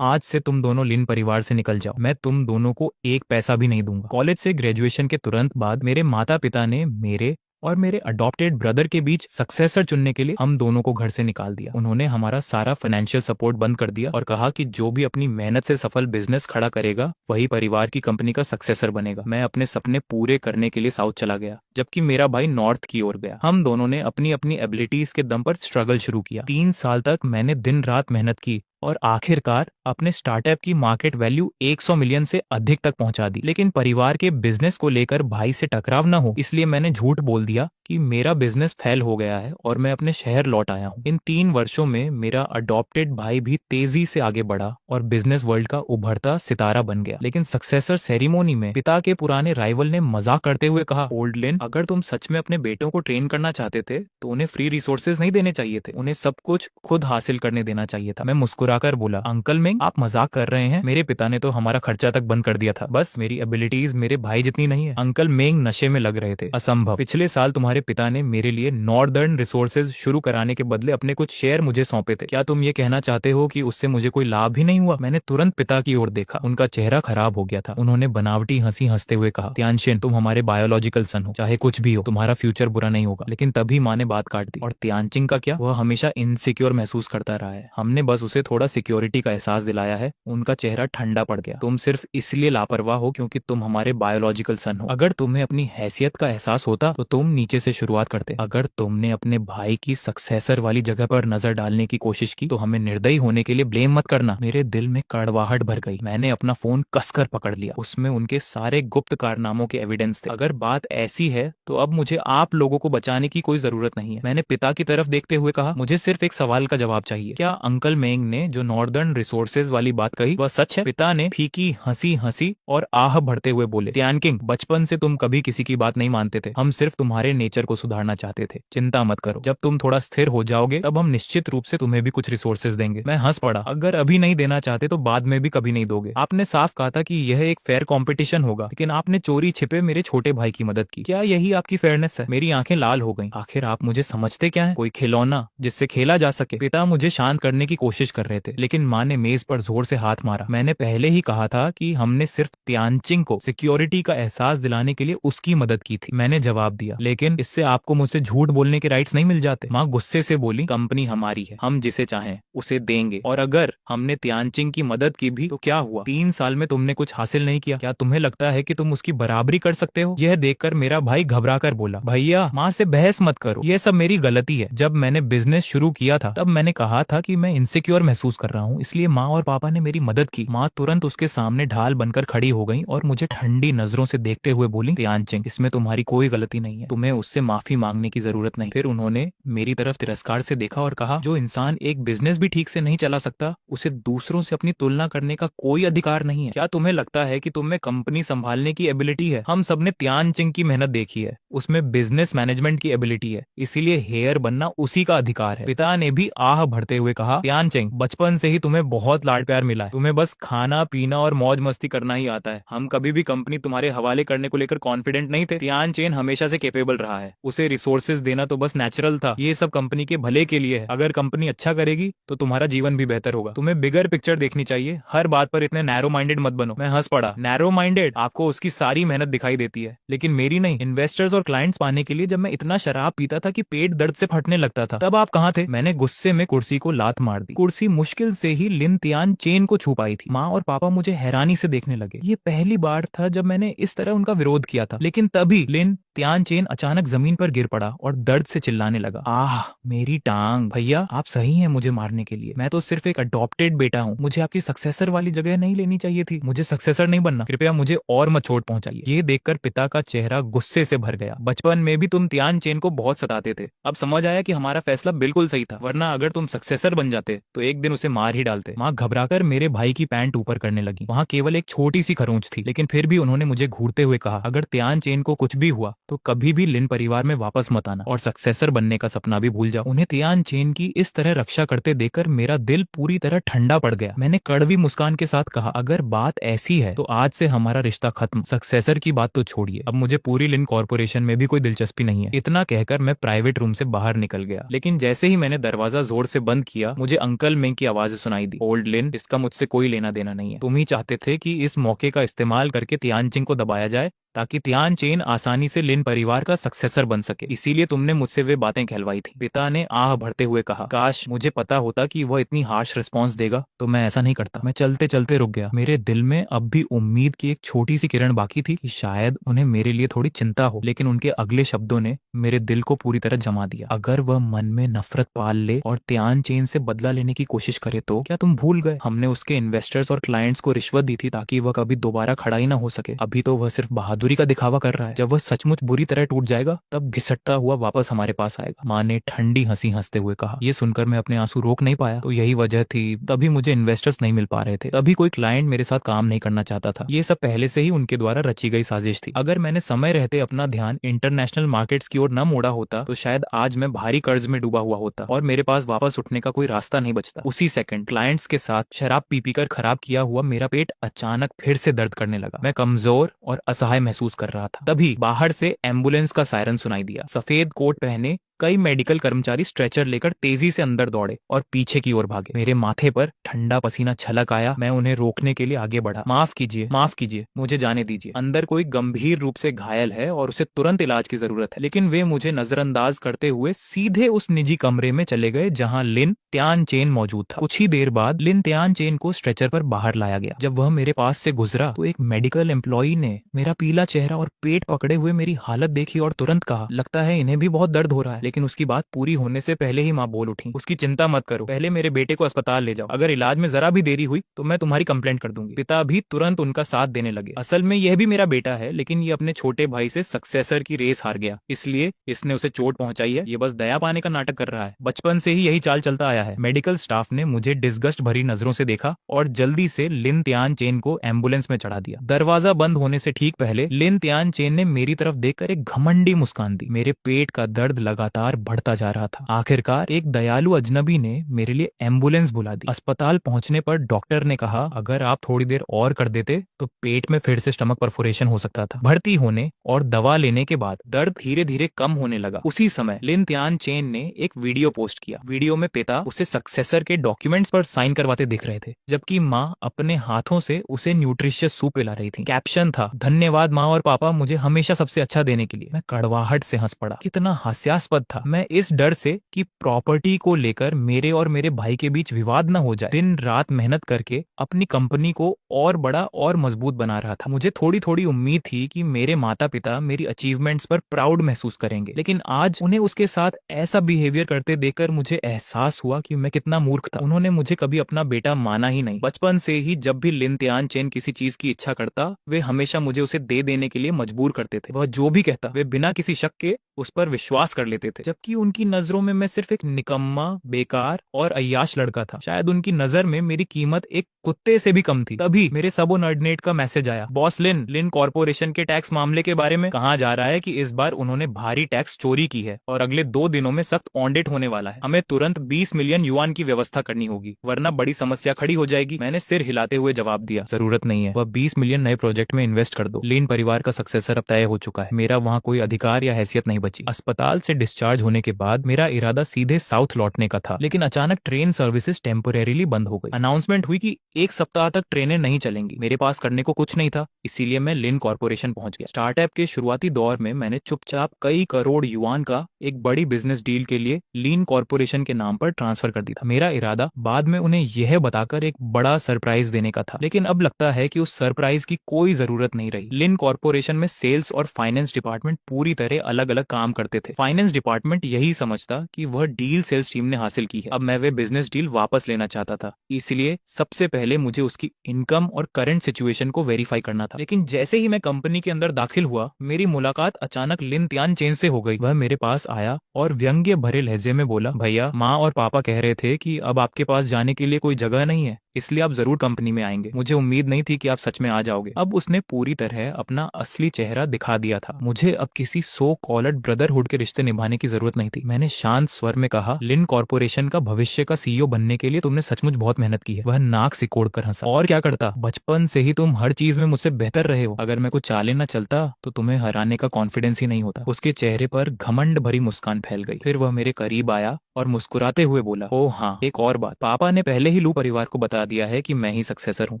आज से तुम दोनों लिन परिवार से निकल जाओ। मैं तुम दोनों को एक पैसा भी नहीं दूंगा। कॉलेज से ग्रेजुएशन के तुरंत बाद मेरे माता पिता ने मेरे और मेरे अडॉप्टेड ब्रदर के बीच सक्सेसर चुनने के लिए हम दोनों को घर से निकाल दिया। उन्होंने हमारा सारा फाइनेंशियल सपोर्ट बंद कर दिया और कहा कि जो भी अपनी मेहनत से सफल बिजनेस खड़ा करेगा वही परिवार की कंपनी का सक्सेसर बनेगा। मैं अपने सपने पूरे करने के लिए साउथ चला गया, जबकि मेरा भाई नॉर्थ की ओर गया। हम दोनों ने अपनी अपनी एबिलिटीज के दम पर स्ट्रगल शुरू किया। 3 साल तक मैंने दिन रात मेहनत की और आखिरकार अपने स्टार्टअप की मार्केट वैल्यू 100 मिलियन से अधिक तक पहुंचा दी। लेकिन परिवार के बिजनेस को लेकर भाई से टकराव न हो, इसलिए मैंने झूठ बोल दिया कि मेरा बिजनेस फेल हो गया है और मैं अपने शहर लौट आया हूँ। इन 3 वर्षों में मेरा अडॉप्टेड भाई भी तेजी से आगे बढ़ा और बिजनेस वर्ल्ड का उभरता सितारा बन गया। लेकिन सक्सेसर सेरेमोनी में पिता के पुराने राइवल ने मजाक करते हुए कहा, ओल्ड लिन, अगर तुम सच में अपने बेटों को ट्रेन करना चाहते थे तो उन्हें फ्री रिसोर्सेज नहीं देने चाहिए थे, उन्हें सब कुछ खुद हासिल करने देना चाहिए था। मैं मुस्कुराकर बोला, अंकल मिंग, आप मजाक कर रहे हैं। मेरे पिता ने तो हमारा खर्चा तक बंद कर दिया था। बस मेरी एबिलिटीज मेरे भाई जितनी नहीं है। अंकल मिंग नशे में लग रहे थे। असंभव। पिछले साल तुम्हारे पिता ने मेरे लिए नॉर्दर्न रिसोर्सेज शुरू कराने के बदले अपने कुछ शेयर मुझे सौंपे थे। क्या तुम ये कहना चाहते हो कि उससे मुझे कोई लाभ ही नहीं हुआ? मैंने तुरंत पिता की ओर देखा। उनका चेहरा खराब हो गया था। उन्होंने बनावटी हंसी हंसते हुए कहा, त्यानशेन, तुम हमारे बायोलॉजिकल सन हो, चाहे कुछ भी हो तुम्हारा फ्यूचर बुरा नहीं होगा। लेकिन तभी माँ ने बात काट दी। और त्यानचिंग का क्या? वह हमेशा इनसिक्योर महसूस करता रहा है। हमने बस उसे थोड़ा सिक्योरिटी का एहसास दिलाया है। उनका चेहरा ठंडा पड़ गया। तुम सिर्फ इसलिए लापरवाह हो क्योंकि तुम हमारे बायोलॉजिकल सन हो। अगर तुम्हें अपनी हैसियत का एहसास होता तो तुम नीचे से शुरुआत करते। अगर तुमने अपने भाई की सक्सेसर वाली जगह पर नजर डालने की कोशिश की तो हमें निर्दयी होने के लिए ब्लेम मत करना। मेरे दिल में कड़वाहट भर गई। मैंने अपना फोन कसकर पकड़ लिया। उसमें उनके सारे गुप्त कारनामों के एविडेंस थे। अगर बात ऐसी है तो अब मुझे आप लोगों को बचाने की कोई जरूरत नहीं है। मैंने पिता की तरफ देखते हुए कहा, मुझे सिर्फ एक सवाल का जवाब चाहिए। क्या अंकल मेंग ने जो नॉर्दर्न रिसोर्सेज वाली बात कही वह सच है? पिता ने फीकी हंसी हंसी और आह भरते हुए बोले, त्यानकिंग, बचपन से तुम कभी किसी की बात नहीं मानते थे। हम सिर्फ तुम्हारे नेचर को सुधारना चाहते थे। चिंता मत करो, जब तुम थोड़ा स्थिर हो जाओगे तब हम निश्चित रूप से तुम्हें भी कुछ रिसोर्सेज देंगे। मैं हंस पड़ा। अगर अभी नहीं देना चाहते तो बाद में भी कभी नहीं दोगे। आपने साफ कहा था कि यह एक फेयर कॉम्पिटिशन होगा, लेकिन आपने चोरी छिपे मेरे छोटे भाई की मदद की। क्या यही आपकी फेयरनेस है? मेरी आंखें लाल हो गईं। आखिर आप मुझे समझते क्या है? कोई खिलौना जिससे खेला जा सके। पिता मुझे शांत करने की कोशिश कर रहे थे, लेकिन माँ ने मेज पर जोर से हाथ मारा। मैंने पहले ही कहा था कि हमने सिर्फ त्यानचिंग को सिक्योरिटी का एहसास दिलाने के लिए उसकी मदद की थी। मैंने जवाब दिया, लेकिन इससे आपको मुझसे झूठ बोलने के राइट्स नहीं मिल जाते। माँ गुस्से से बोली, कंपनी हमारी है, हम जिसे चाहें उसे देंगे। और अगर हमने त्यानचिंग की मदद की भी तो क्या हुआ? 3 साल में तुमने कुछ हासिल नहीं किया। क्या तुम्हें लगता है कि तुम उसकी बराबरी कर सकते हो? यह देखकर मेरा भाई घबरा कर बोला, भैया माँ से बहस मत करो, यह सब मेरी गलती है। जब मैंने बिजनेस शुरू किया था तब मैंने कहा था कि मैं इनसिक्योर महसूस कर रहा हूँ, इसलिए माँ और पापा ने मेरी मदद की। माँ तुरंत उसके सामने ढाल बनकर खड़ी हो गई और मुझे ठंडी नजरों से देखते हुए बोली, त्यानचिंग, इसमें तुम्हारी कोई गलती नहीं है, तुम्हें उससे माफी मांगने की जरूरत नहीं। फिर उन्होंने मेरी तरफ तिरस्कार से देखा और कहा, जो इंसान एक बिजनेस भी ठीक से नहीं चला सकता उसे दूसरों से अपनी तुलना करने का कोई अधिकार नहीं है। क्या तुम्हें लगता है कि तुम्हें कंपनी संभालने की एबिलिटी है? हम सबने त्यानचिंग की मेहनत देखी है, उसमें बिजनेस मैनेजमेंट की एबिलिटी है, इसीलिए हेयर बनना उसी का अधिकार है। पिता ने भी आह भरते हुए कहा, त्यानचिंग, बचपन से ही तुम्हें बहुत लाड प्यार मिला है, तुम्हें बस खाना पीना और मौज मस्ती करना ही आता है। हम कभी भी कंपनी तुम्हारे हवाले करने को लेकर कॉन्फिडेंट नहीं थे। त्यानचेन हमेशा से कैपेबल रहा है, उसे रिसोर्सेज देना तो बस नेचुरल था। ये सब कंपनी के भले के लिए है। अगर कंपनी अच्छा करेगी तो तुम्हारा जीवन भी बेहतर होगा। तुम्हें बिगर पिक्चर देखनी चाहिए, हर बात पर इतने नैरो माइंडेड मत बनो। मैं हंस पड़ा। Narrow minded? आपको उसकी सारी मेहनत दिखाई देती है, लेकिन मेरी नहीं। इन्वेस्टर्स और क्लाइंट्स पाने के लिए जब मैं इतना शराब पीता था कि पेट दर्द से फटने लगता था, तब आप कहाँ थे? मैंने गुस्से में कुर्सी को लात मार दी। कुर्सी मुश्किल से ही लिन त्यानचेन को छू पाई थी। माँ और पापा मुझे हैरानी से देखने लगे। ये पहली बार था जब मैंने इस तरह उनका विरोध किया था। लेकिन तभी लिन त्यानचेन अचानक जमीन पर गिर पड़ा और दर्द से चिल्लाने लगा, आह मेरी टांग। भैया आप सही हैं मुझे मारने के लिए, मैं तो सिर्फ एक अडॉप्टेड बेटा हूँ, मुझे आपकी सक्सेसर वाली जगह नहीं लेनी चाहिए थी, मुझे सक्सेसर नहीं बनना, कृपया मुझे और मत चोट पहुंचाइए। ये देखकर पिता का चेहरा गुस्से से भर गया। बचपन में भी तुम त्यानचेन को बहुत सताते थे, अब समझ आया कि हमारा फैसला बिल्कुल सही था, वरना अगर तुम सक्सेसर बन जाते तो एक दिन उसे मार ही डालते। माँ घबराकर मेरे भाई की पैंट ऊपर करने लगी। वहाँ केवल एक छोटी सी खरोंच थी, लेकिन फिर भी उन्होंने मुझे घूरते हुए कहा, अगर त्यानचेन को कुछ भी हुआ तो कभी भी लिन परिवार में वापस मत आना और सक्सेसर बनने का सपना भी भूल जाओ। उन्हें तियानचेन की इस तरह रक्षा करते देखकर मेरा दिल पूरी तरह ठंडा पड़ गया। मैंने कड़वी मुस्कान के साथ कहा, अगर बात ऐसी है तो आज से हमारा रिश्ता खत्म। सक्सेसर की बात तो छोड़िए, अब मुझे पूरी लिन कॉर्पोरेशन में भी कोई दिलचस्पी नहीं है। इतना कहकर मैं प्राइवेट रूम से बाहर निकल गया, लेकिन जैसे ही मैंने दरवाजा जोर से बंद किया मुझे अंकल मेंग की आवाज सुनाई दी। ओल्ड लिन, इसका मुझसे कोई लेना देना नहीं है। तुम ही चाहते थे कि इस मौके का इस्तेमाल करके तियानचिंग को दबाया जाए ताकि तियानचेन आसानी से लिन परिवार का सक्सेसर बन सके, इसीलिए तुमने मुझसे वे बातें कहलवाई थी। पिता ने आह भरते हुए कहा, काश मुझे पता होता कि वह इतनी हार्श रिस्पॉन्स देगा तो मैं ऐसा नहीं करता। मैं चलते चलते रुक गया। मेरे दिल में अब भी उम्मीद की एक छोटी सी किरण बाकी थी कि शायद उन्हें मेरे लिए थोड़ी चिंता हो, लेकिन उनके अगले शब्दों ने मेरे दिल को पूरी तरह जमा दिया। अगर वह मन में नफरत पाल ले और तियानचेन से बदला लेने की कोशिश करे तो क्या तुम भूल गए हमने उसके इन्वेस्टर्स और क्लाइंट्स को रिश्वत दी थी ताकि वह कभी दोबारा खड़ा ही ना हो सके। अभी तो वह सिर्फ बहादुरी का दिखावा कर रहा है। जब वह सचमुच बुरी तरह टूट जाएगा तब घिसटता हुआ वापस हमारे पास आएगा। माँ ने ठंडी हंसी हंसते हुए कहा। ये सुनकर मैं अपने आंसू रोक नहीं पाया। तो यही वजह थी तभी मुझे इन्वेस्टर्स नहीं मिल पा रहे थे, तभी कोई क्लाइंट मेरे साथ काम नहीं करना चाहता था। ये सब पहले से ही उनके द्वारा रची गई साजिश थी। अगर मैंने समय रहते अपना ध्यान इंटरनेशनल मार्केट्स की ओर न मोड़ा होता तो शायद आज मैं भारी कर्ज में डूबा हुआ होता और मेरे पास वापस उठने का कोई रास्ता नहीं बचता। उसी सेकंड क्लाइंट्स के साथ शराब पी पी कर खराब किया हुआ मेरा पेट अचानक फिर से दर्द करने लगा। मैं कमजोर और असहाय महसूस कर रहा था। तभी बाहर से एम्बुलेंस का सायरन सुनाई दिया। सफेद कोट पहने कई मेडिकल कर्मचारी स्ट्रेचर लेकर तेजी से अंदर दौड़े और पीछे की ओर भागे। मेरे माथे पर ठंडा पसीना छलक आया। मैं उन्हें रोकने के लिए आगे बढ़ा। माफ कीजिए, मुझे जाने दीजिए। अंदर कोई गंभीर रूप से घायल है और उसे तुरंत इलाज की जरूरत है। लेकिन वे मुझे नजरअंदाज करते हुए सीधे उस निजी कमरे में चले गए जहां लिन तियानचेन मौजूद था। कुछ ही देर बाद लिन तियानचेन को स्ट्रेचर पर बाहर लाया गया। जब वह मेरे पास से गुजरा तो एक मेडिकल एम्प्लॉई ने मेरा पीला चेहरा और पेट पकड़े हुए मेरी हालत देखी और तुरंत कहा, लगता है इन्हें भी बहुत दर्द हो रहा है। लेकिन उसकी बात पूरी होने से पहले ही माँ बोल उठी, उसकी चिंता मत करो, पहले मेरे बेटे को अस्पताल ले जाओ। अगर इलाज में जरा भी देरी हुई तो मैं तुम्हारी कंप्लेंट कर दूंगी। पिता भी तुरंत उनका साथ देने लगे। असल में यह भी मेरा बेटा है, लेकिन ये अपने छोटे भाई से सक्सेसर की रेस हार गया, इसलिए इसने उसे चोट पहुंचाई है। ये बस दया पाने का नाटक कर रहा है। बचपन से ही यही चाल चलता आया है। मेडिकल स्टाफ ने मुझे डिस्गस्ट भरी नजरों से देखा और जल्दी से लिन तियानचेन को एम्बुलेंस में चढ़ा दिया। दरवाजा बंद होने से ठीक पहले लिन तियानचेन ने मेरी तरफ देखकर एक घमंडी मुस्कान दी। मेरे पेट का दर्द लगातार बढ़ता जा रहा था। आखिरकार एक दयालु अजनबी ने मेरे लिए एम्बुलेंस बुला दी। अस्पताल पहुंचने पर डॉक्टर ने कहा, अगर आप थोड़ी देर और कर देते तो पेट में फिर से स्टमक परफोरेशन हो सकता था। भर्ती होने और दवा लेने के बाद दर्द धीरे धीरे कम होने लगा। उसी समय लिन तियानचेन ने एक वीडियो पोस्ट किया। वीडियो में पिता उसे सक्सेसर के डॉक्यूमेंट्स पर साइन करवाते दिख रहे थे, जबकि माँ अपने हाथों से उसे न्यूट्रिशियस सूप पिला रही थी। कैप्शन था, धन्यवाद माँ और पापा मुझे हमेशा सबसे अच्छा देने के लिए। मैं कड़वाहट से हंस पड़ा। कितना हास्यास्पद था। मैं इस डर से कि प्रॉपर्टी को लेकर मेरे और मेरे भाई के बीच विवाद न हो जाए दिन रात मेहनत करके अपनी कंपनी को और बड़ा और मजबूत बना रहा था। मुझे थोड़ी थोड़ी उम्मीद थी कि मेरे माता पिता मेरी अचीवमेंट्स पर प्राउड महसूस करेंगे, लेकिन आज उन्हें उसके साथ ऐसा बिहेवियर करते देखकर मुझे एहसास हुआ कि मैं कितना मूर्ख था। उन्होंने मुझे कभी अपना बेटा माना ही नहीं। बचपन से ही जब भी लिन तियानचेन किसी चीज की इच्छा करता वे हमेशा मुझे उसे दे देने के लिए मजबूर करते थे। वह जो भी कहता वे बिना किसी शक के उस पर विश्वास कर लेते थे, जबकि उनकी नजरों में मैं सिर्फ एक निकम्मा, बेकार और अय्याश लड़का था। शायद उनकी नजर में मेरी कीमत एक कुत्ते से भी कम थी। तभी मेरे सबोर्डिनेट का मैसेज आया, बॉस लिन कॉर्पोरेशन के टैक्स मामले के बारे में कहा जा रहा है कि इस बार उन्होंने भारी टैक्स चोरी की है और अगले 2 दिनों में सख्त ऑडिट होने वाला है। हमें तुरंत 20 मिलियन युआन की व्यवस्था करनी होगी, वरना बड़ी समस्या खड़ी हो जाएगी। मैंने सिर हिलाते हुए जवाब दिया, जरूरत नहीं है, वह 20 मिलियन नए प्रोजेक्ट में इन्वेस्ट कर दो। लिन परिवार का सक्सेसर अब तय हो चुका है। मेरा वहाँ कोई अधिकार या हैसियत नहीं बची। अस्पताल से डिस्चार्ज होने के बाद मेरा इरादा सीधे साउथ लौटने का था, लेकिन अचानक ट्रेन सर्विसेज टेम्पोरेरीली बंद हो गई। अनाउंसमेंट हुई कि 1 सप्ताह तक ट्रेनें नहीं चलेंगी। मेरे पास करने को कुछ नहीं था, इसीलिए मैं लिन कॉर्पोरेशन पहुंच गया। स्टार्टअप के शुरुआती दौर में मैंने चुपचाप कई करोड़ युआन का एक बड़ी बिजनेस डील के लिए लिन कॉर्पोरेशन के नाम पर ट्रांसफर कर दी था। मेरा इरादा बाद में उन्हें यह बताकर एक बड़ा सरप्राइज देने का था, लेकिन अब लगता है कि उस सरप्राइज की कोई जरूरत नहीं रही। लिन कॉर्पोरेशन में सेल्स और फाइनेंस डिपार्टमेंट पूरी तरह अलग अलग काम करते थे। फाइनेंस डिपार्टमेंट यही समझता कि वह डील सेल्स टीम ने हासिल की है। अब मैं वे बिजनेस डील वापस लेना चाहता था, इसलिए सबसे पहले मुझे उसकी इनकम और करंट सिचुएशन को वेरीफाई करना था। लेकिन जैसे ही मैं कंपनी के अंदर दाखिल हुआ मेरी मुलाकात अचानक लिन तियानचेन से हो गई। वह मेरे पास आया और व्यंग्य भरे लहजे में बोला, भैया माँ और पापा कह रहे थे कि अब आपके पास जाने के लिए कोई जगह नहीं है, इसलिए आप जरूर कंपनी में आएंगे। मुझे उम्मीद नहीं थी कि आप सच में आ जाओगे। अब उसने पूरी तरह अपना असली चेहरा दिखा दिया था। मुझे अब किसी सो कॉल्ड ब्रदरहुड के रिश्ते निभाने की जरूरत नहीं थी। मैंने शांत स्वर में कहा, लिन कॉर्पोरेशन का भविष्य का सीईओ बनने के लिए तुमने सचमुच बहुत मेहनत की है। वह नाक सिकोड़कर हंसा। और क्या करता, बचपन से ही तुम हर चीज में मुझसे बेहतर रहे हो। अगर मैं कुछ चाले न चलता तो तुम्हें हराने का कॉन्फिडेंस ही नहीं होता। उसके चेहरे पर घमंड भरी मुस्कान फैल गई। फिर वह मेरे करीब आया और मुस्कुराते हुए बोला, ओ हाँ, एक और बात, पापा ने पहले ही लू परिवार को बता दिया है कि मैं ही सक्सेसर हूँ।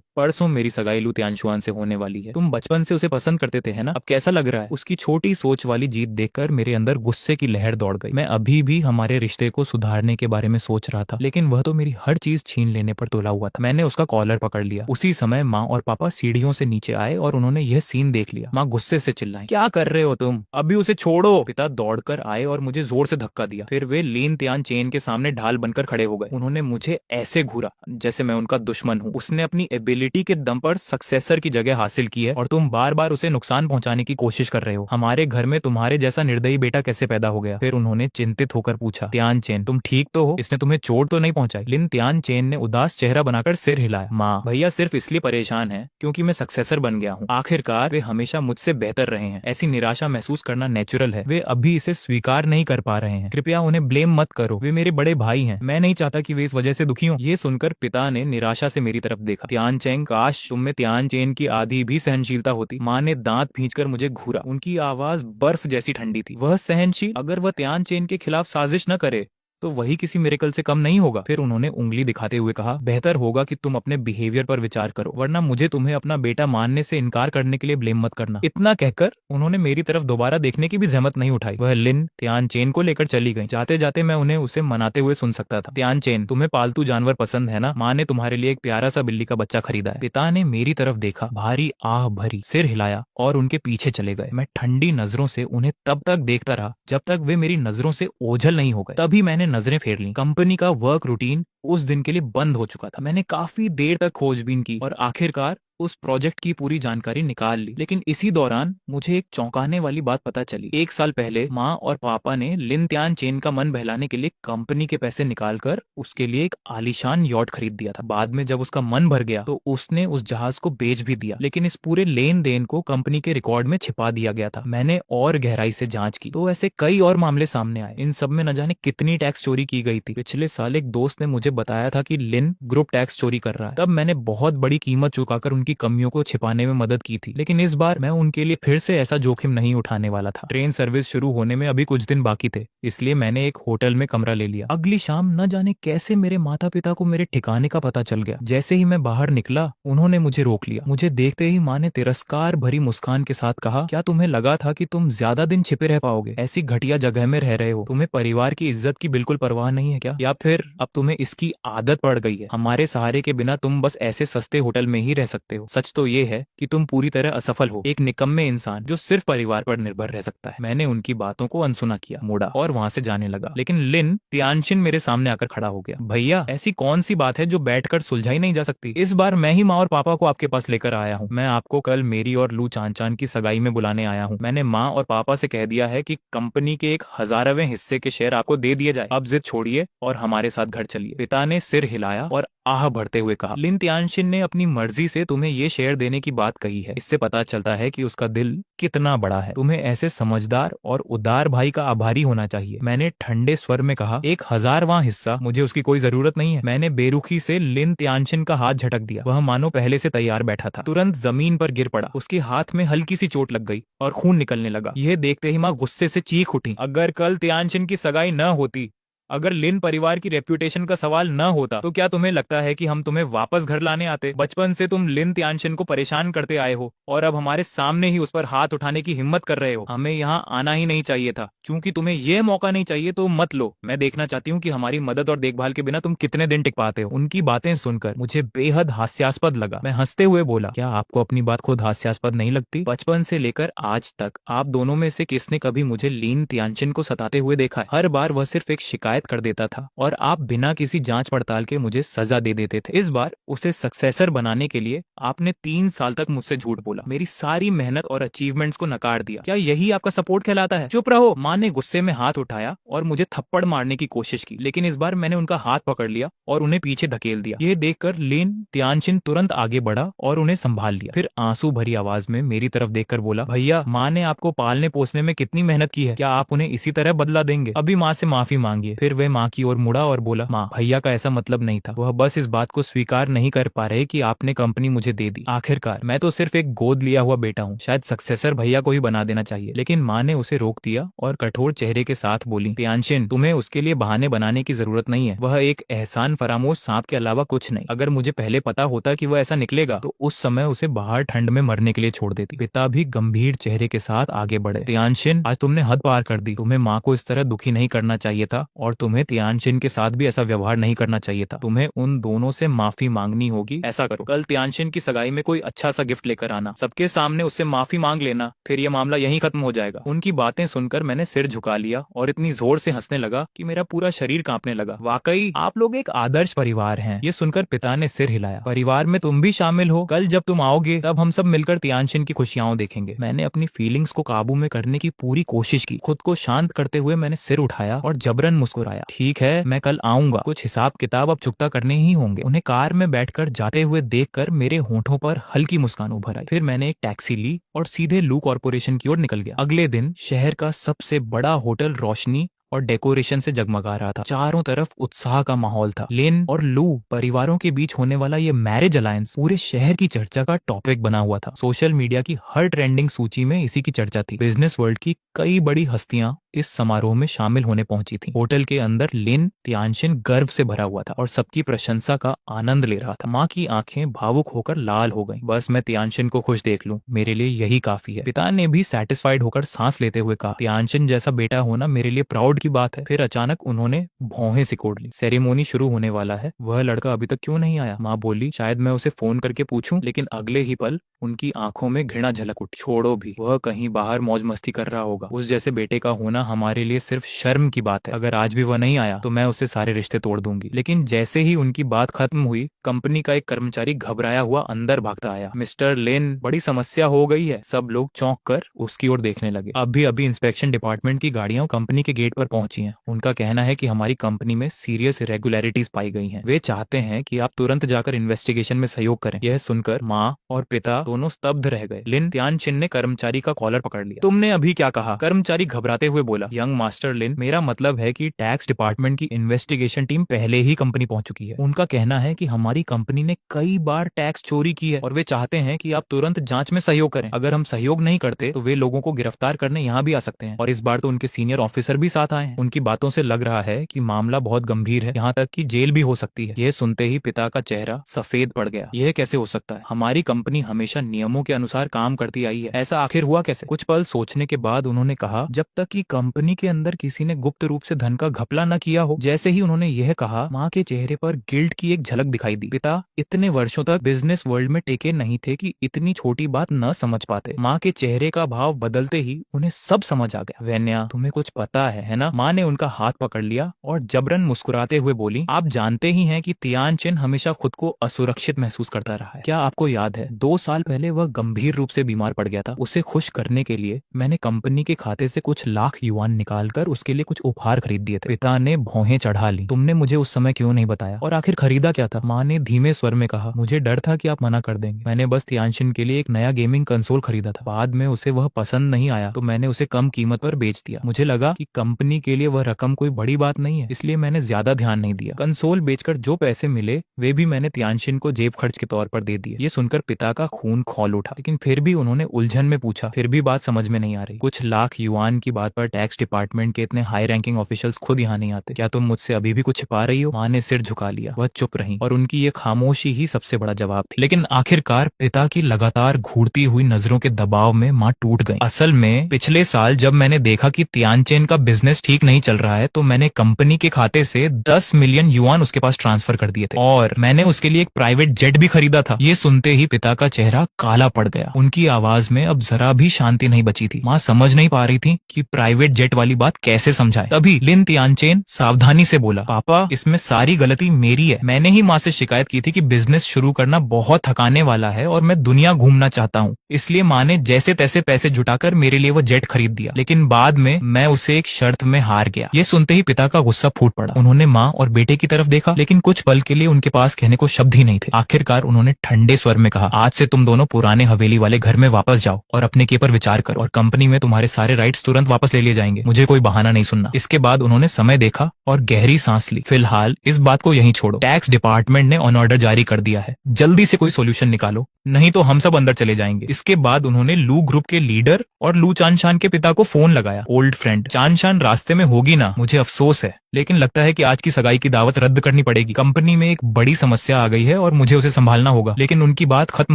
परसों मेरी सगाई लू त्यांशुआन से होने वाली है। तुम बचपन से उसे पसंद करते थे, है ना? अब कैसा लग रहा है? उसकी छोटी सोच वाली जीत देखकर मेरे अंदर गुस्से की लहर दौड़ गई। मैं अभी भी हमारे रिश्ते को सुधारने के बारे में सोच रहा था, लेकिन वह तो मेरी हर चीज छीन लेने पर तुला हुआ था। मैंने उसका कॉलर पकड़ लिया। उसी समय माँ और पापा सीढ़ियों से नीचे आए और उन्होंने यह सीन देख लिया। माँ गुस्से से चिल्लाई, क्या कर रहे हो तुम? अभी उसे छोड़ो। पिता दौड़कर आए और मुझे जोर से धक्का दिया। फिर वे लीन त्यान चेन के सामने ढाल बनकर खड़े हो गए। उन्होंने मुझे ऐसे घूरा जैसे मैं उनका दुश्मन हूँ। उसने अपनी एबिलिटी के दम पर सक्सेसर की जगह हासिल की है और तुम बार बार उसे नुकसान पहुंचाने की कोशिश कर रहे हो। हमारे घर में तुम्हारे जैसा निर्दयी बेटा कैसे पैदा हो गया? फिर उन्होंने चिंतित होकर पूछा, त्यान चेन, तुम ठीक तो हो? इसने तुम्हें चोट तो नहीं पहुंचाई? लिन त्यान चेन ने उदास चेहरा बनाकर सिर हिलाया। माँ, भैया सिर्फ इसलिए परेशान है क्योंकि मैं सक्सेसर बन गया हूँ। आखिरकार वे हमेशा मुझसे बेहतर रहे हैं। ऐसी निराशा महसूस करना नेचुरल है। वे अभी इसे स्वीकार नहीं कर पा रहे हैं। कृपया उन्हें ब्लेम मत करो। वे मेरे बड़े भाई हैं। मैं नहीं चाहता कि वे इस वजह से दुखी हों। ये सुनकर पिता ने निराशा से मेरी तरफ देखा। त्यान चेंग, काश तुम में त्यान चेन की आधी भी सहनशीलता होती। माँ ने दांत भींचकर मुझे घूरा। उनकी आवाज बर्फ जैसी ठंडी थी। वह सहनशील? अगर वह त्यान चेन के खिलाफ साजिश न करे तो वही किसी मिरेकल से कम नहीं होगा। फिर उन्होंने उंगली दिखाते हुए कहा, बेहतर होगा कि तुम अपने बिहेवियर पर विचार करो, वरना मुझे तुम्हें अपना बेटा मानने से इनकार करने के लिए ब्लेम मत करना। इतना कहकर उन्होंने मेरी तरफ दोबारा देखने की भी जहमत नहीं उठाई। वह लिन त्यान चेन को लेकर चली गई। जाते जाते मैं उन्हें उसे मनाते हुए सुन सकता था। त्यान चेन, तुम्हें पालतू जानवर पसंद है ना? माँ ने तुम्हारे लिए एक प्यारा सा बिल्ली का बच्चा खरीदा है। पिता ने मेरी तरफ देखा, भारी आह भरी, सिर हिलाया और उनके पीछे चले गए। मैं ठंडी नजरों से उन्हें तब तक देखता रहा जब तक वे मेरी नजरों से ओझल नहीं हो गए। तभी मैंने नजरें फेर ली। कंपनी का वर्क रूटीन उस दिन के लिए बंद हो चुका था। मैंने काफी देर तक खोजबीन की और आखिरकार उस प्रोजेक्ट की पूरी जानकारी निकाल ली। लेकिन इसी दौरान मुझे एक चौंकाने वाली बात पता चली। एक साल पहले माँ और पापा ने लिन त्यान चेन का मन बहलाने के लिए कंपनी के पैसे निकालकर उसके लिए एक आलीशान यॉट खरीद दिया था। बाद में जब उसका मन भर गया तो उसने उस जहाज को बेच भी दिया। लेकिन इस पूरे लेन देन को कंपनी के रिकॉर्ड में छिपा दिया गया था। मैंने और गहराई से जांच की तो ऐसे कई और मामले सामने आए। इन सब में न जाने कितनी टैक्स चोरी की गई थी। पिछले साल एक दोस्त ने मुझे बताया था कि लिन ग्रुप टैक्स चोरी कर रहा है। तब मैंने बहुत बड़ी कीमत चुकाकर उनकी कमियों को छिपाने में मदद की थी। लेकिन इस बार मैं उनके लिए फिर से ऐसा जोखिम नहीं उठाने वाला था। ट्रेन सर्विस शुरू होने में अभी कुछ दिन बाकी थे, इसलिए मैंने एक होटल में कमरा ले लिया। अगली शाम न जाने कैसे मेरे माता पिता को मेरे ठिकाने का पता चल गया। जैसे ही मैं बाहर निकला उन्होंने मुझे रोक लिया। मुझे देखते ही माँ ने तिरस्कार भरी मुस्कान के साथ कहा, क्या तुम्हें लगा था कि तुम ज्यादा दिन छिपे रह पाओगे? ऐसी घटिया जगह में रह रहे हो। तुम्हें परिवार की इज्जत की बिल्कुल परवाह नहीं है क्या? या फिर अब तुम्हें इसकी आदत पड़ गई है? हमारे सहारे के बिना तुम बस ऐसे सस्ते होटल में ही रह सकते हो। सच तो ये है कि तुम पूरी तरह असफल हो, एक निकम्मे इंसान जो सिर्फ परिवार पर निर्भर रह सकता है। मैंने उनकी बातों को अनसुना किया, मुड़ा और वहां से जाने लगा। लेकिन लिन त्यानशिन मेरे सामने आकर खड़ा हो गया। भैया, ऐसी कौन सी बात है जो बैठकर सुलझाई नहीं जा सकती? इस बार मैं ही माँ और पापा को आपके पास लेकर आया हूँ। मैं आपको कल मेरी और लू चांचान की सगाई में बुलाने आया हूँ। मैंने माँ और पापा से कह दिया है कि कंपनी के 1,000वें हिस्से के शेयर आपको दे दिए जाए। अब जिद छोड़िए और हमारे साथ घर चलिए। पिता ने सिर हिलाया और आह भरते हुए कहा, लिन त्यानशिन ने अपनी मर्जी से तुम्हें ये शेयर देने की बात कही है। इससे पता चलता है कि उसका दिल कितना बड़ा है। तुम्हें ऐसे समझदार और उदार भाई का आभारी होना चाहिए। मैंने ठंडे स्वर में कहा, 1,000वां हिस्सा? मुझे उसकी कोई जरूरत नहीं है। मैंने बेरुखी से लिन त्यानशिन का हाथ झटक दिया। वह मानो पहले से तैयार बैठा था। तुरंत जमीन पर गिर पड़ा। उसके हाथ में हल्की सी चोट लग गई और खून निकलने लगा। यह देखते ही माँ गुस्से से चीख उठी। अगर कल त्यानशिन की सगाई न होती, अगर लिन परिवार की रेप्यूटेशन का सवाल न होता, तो क्या तुम्हें लगता है कि हम तुम्हें वापस घर लाने आते? बचपन से तुम लिन त्यानशिन को परेशान करते आए हो और अब हमारे सामने ही उस पर हाथ उठाने की हिम्मत कर रहे हो। हमें यहाँ आना ही नहीं चाहिए था। चूंकि तुम्हें यह मौका नहीं चाहिए तो मत लो। मैं देखना चाहती हूँ कि हमारी मदद और देखभाल के बिना तुम कितने दिन टिक पाते हो। उनकी बातें सुनकर मुझे बेहद हास्यास्पद लगा। मैं हंसते हुए बोला, क्या आपको अपनी बात खुद हास्यास्पद नहीं लगती? बचपन से लेकर आज तक आप दोनों में से किसने कभी मुझे लिन त्यानशिन को सताते हुए देखा है? हर बार वह सिर्फ एक शिकायत शिकायत कर देता था और आप बिना किसी जांच पड़ताल के मुझे सजा दे देते थे। इस बार उसे सक्सेसर बनाने के लिए आपने 3 साल तक मुझसे झूठ बोला, मेरी सारी मेहनत और अचीवमेंट्स को नकार दिया। क्या यही आपका सपोर्ट कहलाता है? चुप रहो। माँ ने गुस्से में हाथ उठाया और मुझे थप्पड़ मारने की कोशिश की, लेकिन इस बार मैंने उनका हाथ पकड़ लिया और उन्हें पीछे धकेल दिया। यह देखकर लिन त्यानशिन तुरंत आगे बढ़ा और उन्हें संभाल लिया। फिर आंसू भरी आवाज में मेरी तरफ देखकर बोला, भैया, माँ ने आपको पालने पोसने में कितनी मेहनत की है, क्या आप उन्हें इसी तरह बदला देंगे? अभी माँ से माफी मांगिए। फिर वह माँ की ओर मुड़ा और बोला, माँ, भैया का ऐसा मतलब नहीं था, वह बस इस बात को स्वीकार नहीं कर पा रहे कि आपने कंपनी मुझे दे दी। आखिरकार मैं तो सिर्फ एक गोद लिया हुआ बेटा हूँ, शायद सक्सेसर भैया को ही बना देना चाहिए। लेकिन माँ ने उसे रोक दिया और कठोर चेहरे के साथ बोली, त्यानशिन, तुम्हें उसके लिए बहाने बनाने की जरूरत नहीं है। वह एक एहसान फरामोश सांप के अलावा कुछ नहीं। अगर मुझे पहले पता होता कि वह ऐसा निकलेगा तो उस समय उसे बाहर ठंड में मरने के लिए छोड़ देती। पिता भी गंभीर चेहरे के साथ आगे बढ़े, त्यानशिन, आज तुमने हद पार कर दी। तुम्हें माँ को इस तरह दुखी नहीं करना चाहिए था और तुम्हें त्यानशिन के साथ भी ऐसा व्यवहार नहीं करना चाहिए था। तुम्हें उन दोनों से माफी मांगनी होगी। ऐसा करो, कल त्यानशिन की सगाई में कोई अच्छा सा गिफ्ट लेकर आना, सबके सामने उससे माफी मांग लेना, फिर यह मामला यहीं खत्म हो जाएगा। उनकी बातें सुनकर मैंने सिर झुका लिया और इतनी जोर से हंसने लगा कि मेरा पूरा शरीर कांपने लगा। वाकई आप लोग एक आदर्श परिवार हैं। ये सुनकर पिता ने सिर हिलाया। परिवार में तुम भी शामिल हो। कल जब तुम आओगे तब हम सब मिलकर त्यानशिन की खुशियां देखेंगे। मैंने अपनी फीलिंग्स को काबू में करने की पूरी कोशिश की। खुद को शांत करते हुए मैंने सिर उठाया और जबरन मुस्कुराया। ठीक है, मैं कल आऊंगा। कुछ हिसाब किताब अब चुकता करने ही होंगे। उन्हें कार में बैठकर जाते हुए देखकर मेरे होठों पर हल्की मुस्कान उभर आई। फिर मैंने एक टैक्सी ली और सीधे लू कॉर्पोरेशन की ओर निकल गया। अगले दिन शहर का सबसे बड़ा होटल रोशनी और डेकोरेशन से जगमगा रहा था। चारों तरफ उत्साह का माहौल था। लिन और लू परिवारों के बीच होने वाला ये मैरिज अलायंस पूरे शहर की चर्चा का टॉपिक बना हुआ था। सोशल मीडिया की हर ट्रेंडिंग सूची में इसी की चर्चा थी। बिजनेस वर्ल्ड की कई बड़ी हस्तियां इस समारोह में शामिल होने पहुंची थी। होटल के अंदर लिन त्यानशिन गर्व से भरा हुआ था और सबकी प्रशंसा का आनंद ले रहा था। माँ की आंखें भावुक होकर लाल हो गईं। बस मैं त्यानशिन को खुश देख लूं, मेरे लिए यही काफी है। पिता ने भी सेटिस्फाइड होकर सांस लेते हुए कहा, त्यानशिन जैसा बेटा होना मेरे लिए प्राउड की बात है। फिर अचानक उन्होंने भौहें सिकोड़ ली। सेरेमोनी शुरू होने वाला है, वह लड़का अभी तक क्यों नहीं आया? माँ बोली, शायद मैं उसे फोन करके पूछूं। लेकिन अगले ही पल उनकी आंखों में घृणा झलक उठी। छोड़ो भी, वह कहीं बाहर मौज मस्ती कर रहा होगा। उस जैसे बेटे का होना हमारे लिए सिर्फ शर्म की बात है। अगर आज भी वह नहीं आया तो मैं उससे सारे रिश्ते तोड़ दूंगी। लेकिन जैसे ही उनकी बात खत्म हुई, कंपनी का एक कर्मचारी घबराया हुआ अंदर भागता आया। मिस्टर लेन, बड़ी समस्या हो गई है। सब लोग चौंक कर उसकी ओर देखने लगे। अभी अभी इंस्पेक्शन डिपार्टमेंट की गाड़ियां कंपनी के गेट पर पहुंची हैं। उनका कहना है कि हमारी कंपनी में सीरियस इरेगुलरिटीज पाई गई हैं। वे चाहते हैं कि आप तुरंत जाकर इन्वेस्टिगेशन में सहयोग करें। यह सुनकर माँ और पिता दोनों स्तब्ध रह गए। लिन त्यानशिन ने कर्मचारी का कॉलर पकड़ लिया। तुमने अभी क्या कहा? कर्मचारी घबराते हुए बोला, यंग मास्टर लिन, मेरा मतलब है कि टैक्स डिपार्टमेंट की इन्वेस्टिगेशन टीम पहले ही कंपनी पहुंच चुकी है। उनका कहना है कि हमारी कंपनी ने कई बार टैक्स चोरी की है और वे चाहते हैं कि आप तुरंत जांच में सहयोग करें। अगर हम सहयोग नहीं करते तो वे लोगों को गिरफ्तार करने यहाँ भी आ सकते हैं। और इस बार तो उनके सीनियर ऑफिसर भी साथ आए हैं। उनकी बातों से लग रहा है कि मामला बहुत गंभीर है, यहाँ तक कि जेल भी हो सकती है। यह सुनते ही पिता का चेहरा सफेद पड़ गया। यह कैसे हो सकता है? हमारी कंपनी हमेशा नियमों के अनुसार काम करती आई है, ऐसा आखिर हुआ कैसे? कुछ पल सोचने के बाद उन्होंने कहा, जब तक कि कंपनी के अंदर किसी ने गुप्त रूप से धन का घपला न किया हो। जैसे ही उन्होंने यह कहा, माँ के चेहरे पर गिल्ट की एक झलक दिखाई दी। पिता इतने वर्षों तक बिजनेस वर्ल्ड में टिके नहीं थे कि इतनी छोटी बात न समझ पाते। माँ के चेहरे का भाव बदलते ही उन्हें सब समझ आ गया। वेन्या, तुम्हें कुछ पता है ना? माँ ने उनका हाथ पकड़ लिया और जबरन मुस्कुराते हुए बोली, आप जानते ही हैं कि त्यानशिन हमेशा खुद को असुरक्षित महसूस करता रहा है। क्या आपको याद है 2 साल पहले वह गंभीर रूप से बीमार पड़ गया था? उसे खुश करने के लिए मैंने कंपनी के खाते से कुछ लाख युआन निकालकर उसके लिए कुछ उपहार खरीद दिए थे। पिता ने भौहें चढ़ा ली। तुमने मुझे उस समय क्यों नहीं बताया? और आखिर खरीदा क्या था? माँ ने धीमे स्वर में कहा, मुझे डर था कि आप मना कर देंगे। मैंने बस त्यानशिन के लिए एक नया गेमिंग कंसोल खरीदा था। बाद में उसे वह पसंद नहीं आया तो मैंने उसे कम कीमत पर बेच दिया। मुझे लगा कि कंपनी के लिए वह रकम कोई बड़ी बात नहीं है, इसलिए मैंने ज्यादा ध्यान नहीं दिया। कंसोल बेचकर जो पैसे मिले वे भी मैंने त्यानशिन को जेब खर्च के तौर पर दे दिए। ये सुनकर पिता का खून खौल उठा, लेकिन फिर भी उन्होंने उलझन में पूछा, फिर भी बात समझ में नहीं आ रही। कुछ लाख युआन की बात पर टैक्स डिपार्टमेंट के इतने हाई रैंकिंग ऑफिशियल्स खुद यहाँ नहीं आते। क्या तुम मुझसे अभी भी कुछ छिपा रही हो? माँ ने सिर झुका लिया। वह चुप रही और उनकी ये खामोशी ही सबसे बड़ा जवाब थी। लेकिन आखिरकार पिता की लगातार घूरती हुई नजरों के दबाव में माँ टूट गई। असल में पिछले साल जब मैंने देखा कि त्यानशिन का बिजनेस ठीक नहीं चल रहा है तो मैंने कंपनी के खाते से 10 मिलियन युआन उसके पास ट्रांसफर कर दिए थे और मैंने उसके लिए एक प्राइवेट जेट भी खरीदा था। ये सुनते ही पिता का चेहरा काला पड़ गया। उनकी आवाज में अब जरा भी शांति नहीं बची थी। माँ समझ नहीं पा रही थी कि प्राइवेट प्राइवेट जेट वाली बात कैसे समझाए। तभी लिन तियानचेन सावधानी से बोला, पापा इसमें सारी गलती मेरी है। मैंने ही माँ से शिकायत की थी कि बिजनेस शुरू करना बहुत थकाने वाला है और मैं दुनिया घूमना चाहता हूँ, इसलिए माँ ने जैसे तैसे पैसे जुटाकर मेरे लिए वो जेट खरीद दिया। लेकिन बाद में मैं उसे एक शर्त में हार गया। ये सुनते ही पिता का गुस्सा फूट पड़ा। उन्होंने माँ और बेटे की तरफ देखा, लेकिन कुछ पल के लिए उनके पास कहने को शब्द ही नहीं थे। आखिरकार उन्होंने ठंडे स्वर में कहा, आज से तुम दोनों पुराने हवेली वाले घर में वापस जाओ और अपने के पर विचार करो, और कंपनी में तुम्हारे सारे राइट्स तुरंत वापस ले लिए जाएंगे। मुझे कोई बहाना नहीं सुनना। इसके बाद उन्होंने समय देखा और गहरी सांस ली। फिलहाल इस बात को यहीं छोड़ो। टैक्स डिपार्टमेंट ने ऑन ऑर्डर जारी कर दिया है, जल्दी से कोई सोल्यूशन निकालो, नहीं तो हम सब अंदर चले जाएंगे। इसके बाद उन्होंने लू ग्रुप के लीडर और लू चानशान के पिता को फोन लगाया। ओल्ड फ्रेंड, चानशान रास्ते में होगी ना, मुझे अफसोस है, लेकिन लगता है कि आज की सगाई की दावत रद्द करनी पड़ेगी। कंपनी में एक बड़ी समस्या आ गई है और मुझे उसे संभालना होगा। लेकिन उनकी बात खत्म